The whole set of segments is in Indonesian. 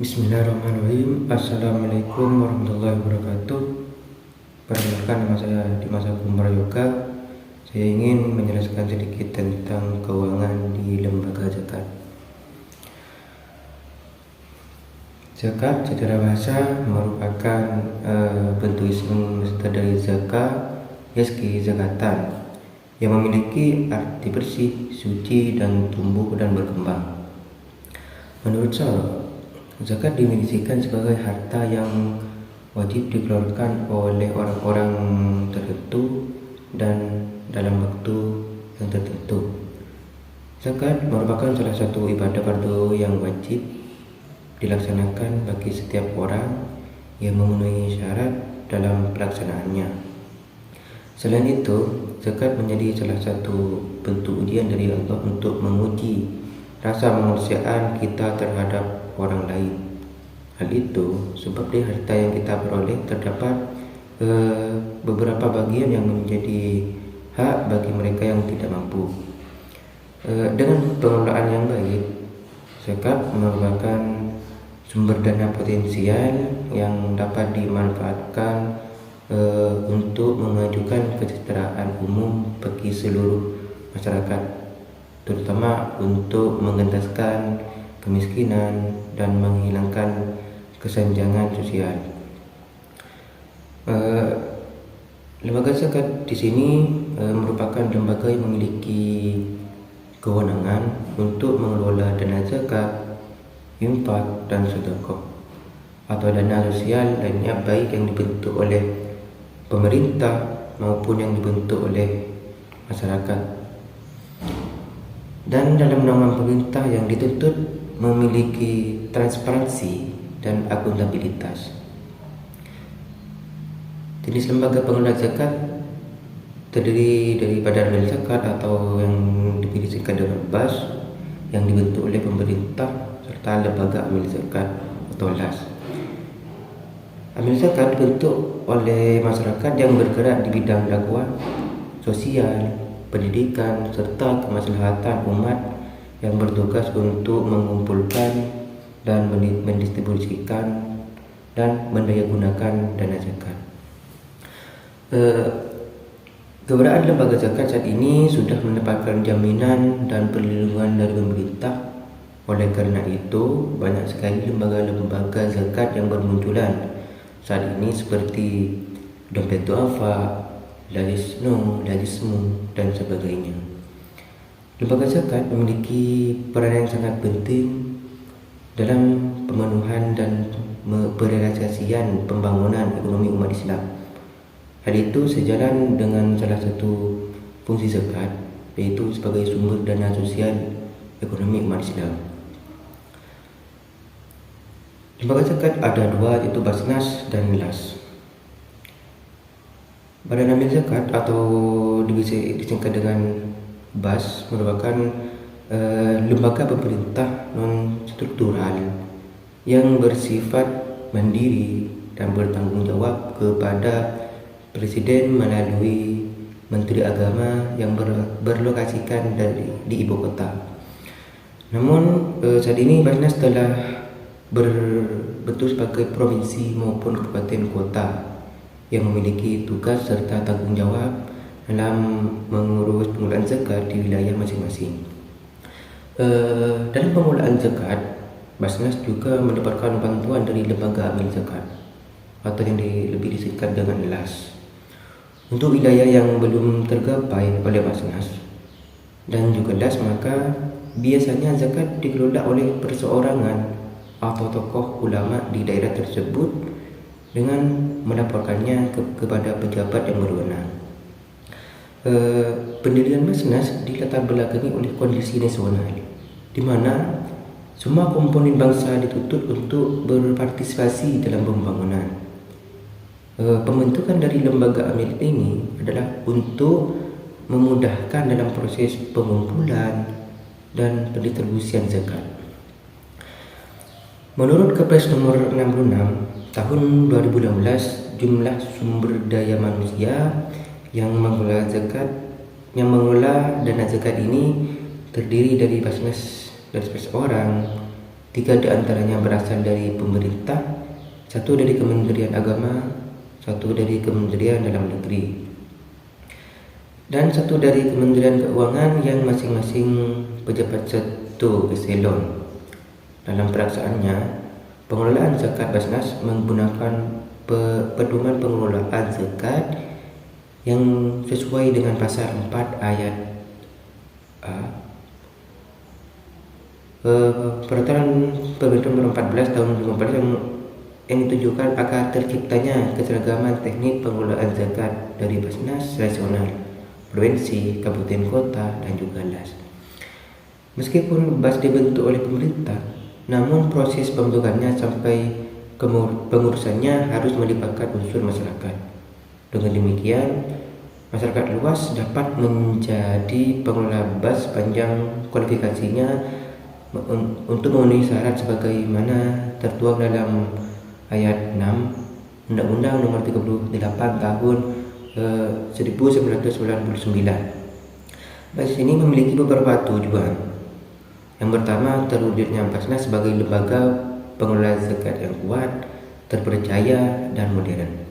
Bismillahirrahmanirrahim. Assalamualaikum warahmatullahi wabarakatuh. Perkenalkan, nama saya Dimas Agung Prayoga. Saya ingin menjelaskan sedikit tentang keuangan di lembaga zakat. Zakat secara bahasa merupakan bentuk isim dari zakat, yazki zakatan, yang memiliki arti bersih, suci, dan tumbuh dan berkembang. Menurut saya, zakat didefinisikan sebagai harta yang wajib dikeluarkan oleh orang-orang tertentu dan dalam waktu yang tertentu. Zakat merupakan salah satu ibadah fardu yang wajib dilaksanakan bagi setiap orang yang memenuhi syarat dalam pelaksanaannya. Selain itu, zakat menjadi salah satu bentuk ujian dari Allah untuk menguji rasa kemanusiaan kita terhadap orang lain. Hal itu sebab di harta yang kita peroleh terdapat beberapa bagian yang menjadi hak bagi mereka yang tidak mampu. Dengan pengelolaan yang baik, zakat merupakan sumber dana potensial yang dapat dimanfaatkan untuk memajukan kesejahteraan umum bagi seluruh masyarakat, terutama untuk mengentaskan kemiskinan dan menghilangkan kesenjangan sosial. Lembaga zakat di sini merupakan lembaga yang memiliki kewenangan untuk mengelola dana zakat, infak, dan sedekah atau dana sosial lainnya, baik yang dibentuk oleh pemerintah maupun yang dibentuk oleh masyarakat. Dan dalam naungan pemerintah yang dituntut memiliki transparansi dan akuntabilitas. Jenis lembaga pengelola zakat terdiri daripada amil zakat atau yang didefinisikan dengan BAS yang dibentuk oleh pemerintah, serta lembaga amil zakat atau LAS. Amil zakat dibentuk oleh masyarakat yang bergerak di bidang dakwah, sosial, pendidikan, serta kemaslahatan umat, yang bertugas untuk mengumpulkan dan mendistribusikan dan mendayagunakan dana zakat. Keberadaan lembaga zakat saat ini sudah mendapatkan jaminan dan perlindungan dari pemerintah. Oleh karena itu, banyak sekali lembaga-lembaga zakat yang bermunculan saat ini seperti Dompet Duafa, Lalisnu, Lalismu, dan sebagainya. Lembaga zakat memiliki peran yang sangat penting dalam pemenuhan dan perealisasian pembangunan ekonomi umat Islam. Hal itu sejalan dengan salah satu fungsi zakat, yaitu sebagai sumber dana sosial ekonomi umat Islam. Lembaga zakat ada dua, yaitu Basnas dan LAS. Badan Amil Zakat atau disingkat dengan BAS merupakan lembaga pemerintah non-struktural yang bersifat mandiri dan bertanggung jawab kepada Presiden melalui Menteri Agama yang berlokasikan di ibu kota. Namun saat ini Basnas telah berbentuk sebagai provinsi maupun kabupaten kota yang memiliki tugas serta tanggung jawab dalam mengurus pengelolaan zakat di wilayah masing-masing. Dalam pengelolaan zakat, Basnas juga mendapatkan bantuan dari lembaga amil zakat atau yang lebih disingkat dengan LAS. Untuk wilayah yang belum tergapai oleh Basnas dan juga LAS, maka biasanya zakat dikelola oleh perseorangan atau tokoh ulama di daerah tersebut dengan melaporkannya kepada pejabat yang berwenang. Pendirian Basnas dilatar belakangi oleh kondisi nasional, di mana semua komponen bangsa dituntut untuk berpartisipasi dalam pembangunan. Pembentukan dari lembaga amil ini adalah untuk memudahkan dalam proses pengumpulan dan pendistribusian zakat. Menurut Kepres nomor 66 tahun 2016, jumlah sumber daya manusia yang mengelola dana zakat ini terdiri dari Basnas dari 11 orang, 3 di antaranya berasal dari pemerintah, 1 dari Kementerian Agama, 1 dari Kementerian Dalam Negeri, dan 1 dari Kementerian Keuangan yang masing-masing pejabat 1 eselon. Dalam pelaksanaannya, pengelolaan zakat Basnas menggunakan pedoman pengelolaan zakat yang sesuai dengan pasal 4 ayat A Peraturan Pemerintah Nomor 14 Tahun 2014 yang ditujukan agar terciptanya keseragaman teknik pengelolaan zakat dari Basnas nasional, provinsi, kabupaten, kota, dan juga LAS. Meskipun BAS dibentuk oleh pemerintah, namun proses pembentukannya sampai pengurusannya harus melibatkan unsur masyarakat. Dengan demikian, masyarakat luas dapat menjadi pengelola BAS sepanjang kualifikasinya untuk memenuhi syarat sebagaimana tertuang dalam ayat 6 Undang-Undang Nomor 38 Tahun 1999. BAS ini memiliki beberapa tujuan. Yang pertama, terwujudnya Basnas sebagai lembaga pengelola zakat yang kuat, terpercaya, dan modern.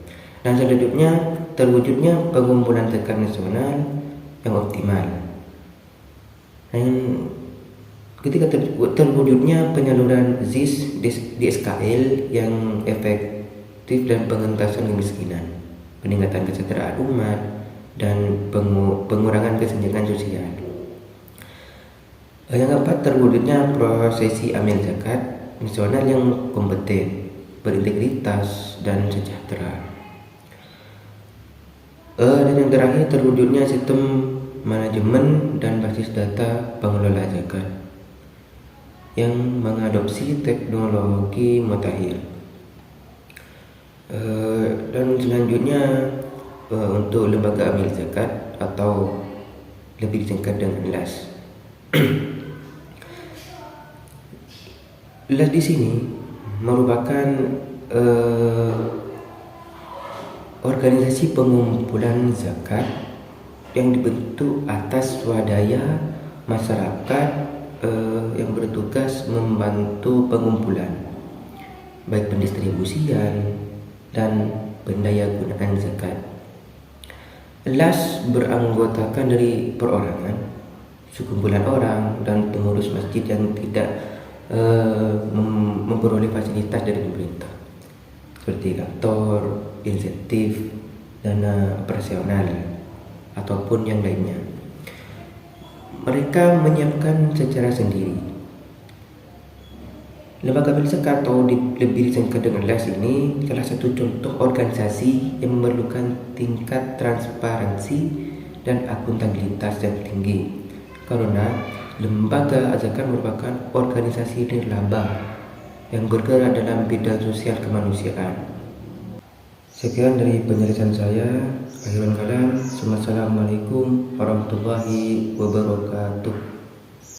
Dan selanjutnya, terwujudnya pengumpulan zakat nasional yang optimal. Dan ketika terwujudnya penyaluran ZIS di SKL yang efektif dan pengentasan kemiskinan, peningkatan kesejahteraan umat, dan pengurangan kesenjangan sosial. Yang keempat, terwujudnya prosesi amil zakat nasional yang kompeten, berintegritas, dan sejahtera. Dan yang terakhir, terwujudnya sistem manajemen dan basis data pengelola zakat yang mengadopsi teknologi mutakhir. Dan selanjutnya untuk lembaga amil zakat atau lebih disingkat dengan LAS. LAS di sini merupakan organisasi pengumpulan zakat yang dibentuk atas swadaya masyarakat yang bertugas membantu pengumpulan, baik pendistribusian dan pendayagunaan zakat. LAS beranggotakan dari perorangan, sekumpulan orang, dan pengurus masjid yang tidak memperoleh fasilitas dari pemerintah seperti kantor, insentif, dana operasional, ataupun yang lainnya. Mereka menyiapkan secara sendiri. Lembaga amil zakat atau lebih disingkat dengan LAS ini salah satu contoh organisasi yang memerlukan tingkat transparansi dan akuntabilitas yang tinggi, karena lembaga zakat merupakan organisasi nirlaba yang bergerak dalam bidang sosial kemanusiaan. Sekian dari penjelasan saya. Akhirul kalam, Assalamualaikum warahmatullahi wabarakatuh.